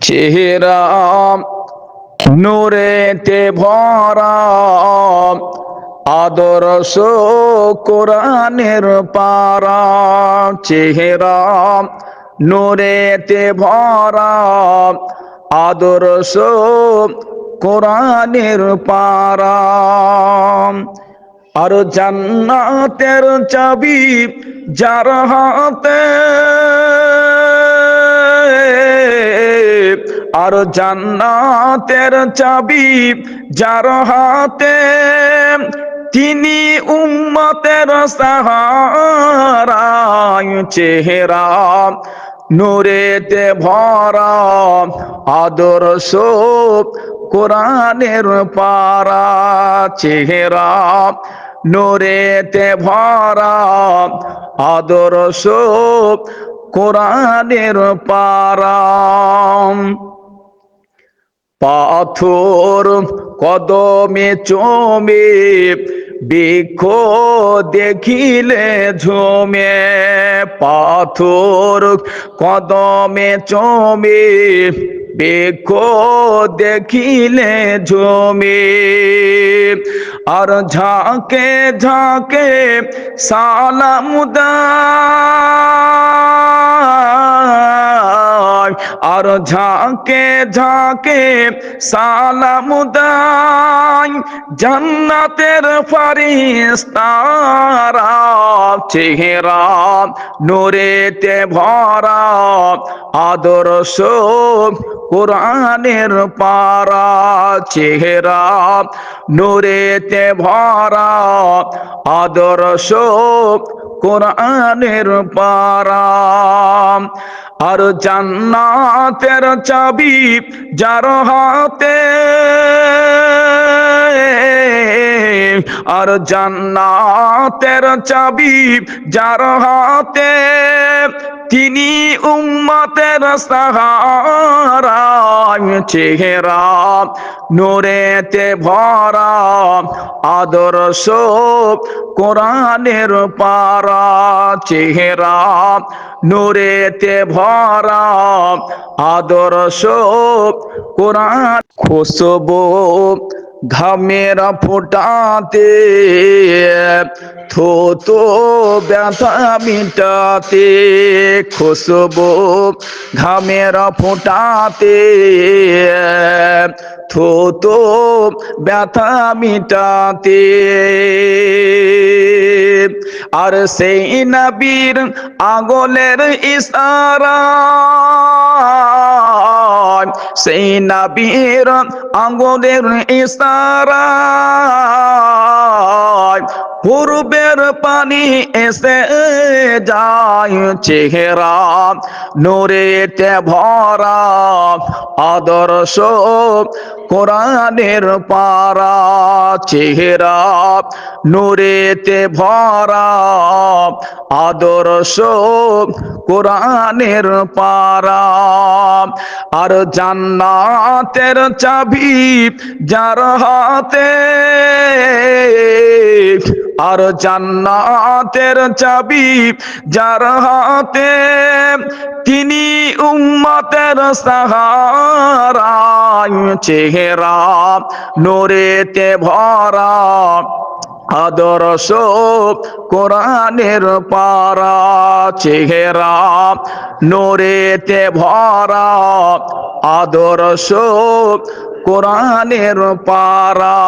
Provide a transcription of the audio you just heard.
চেহারা নূরেতে ভরা, আদর্শ কোরআনের পারা। চেহারা নূরেতে ভরা, আদর্শ কোরআনের পারা। আর জান্নাতের চাবি যার হাতে, আর জান্নাতের চাবি যার হাতে, তিনি উম্মতের সাহারা। চেহারা নূরেতে ভরা, আদর্শ কোরআনের পারা। চেহারা নূরেতে ভরা, আদর্শ কোরআনের পারা। পাথর কদমে চমে, বৃক্ষ দেখিলে ঝুমে। পাথর কদমে চমে, বৃক্ষ দেখিলে ঝুমে। আর ঝাঁকে ঝাঁকে সালাম দেয়, আর ঝাঁকে ঝাঁকে সালাম দেয় জান্নাতের ফারিস্তারা। চেহারা নূরেতে ভরা, আদর্শ কোরআনের পারা। চেহারা নূরেতে ভরা, আদর্শ কোরআনের পারা। আর জান্নাতের চাবি যার হাতে, আর জান্নাতের চাবি যার হাতে, তিনি উম্মতের সাহারা। চেহারা নূরেতে ভরা, আদর্শ কোরআনের পারা। চেহারা নূরেতে ভরা, আদর্শ কোরআন। খুশবু ঘামের ফোটাতে, থুতু ব্যথা মিটাতে। খুশবু ঘামের ফোটাতে, থুতু ব্যথা মিটাতে। আর সেই নবীর আঙ্গুলের ইশারা, সেই নবীর আঙ্গুলের ইশারা, পূর্বের পানি এসে যায়। চেহারা নূরেতে ভরা, আদর্শ কোরআনের পারা। চেহারা নূরেতে ভরা, আদর্শ কোরআনের পারা। আর জান্নাতের চাবি যার হাতে, আর জান্নাতের চাবি যার হাতে, তিনি উম্মতের সাহারা। চেহারা নূরেতে ভরা, আদর্শ কোরআনের পারা। চেহারা নূরেতে ভরা, আদর্শ কোরআনের পারা।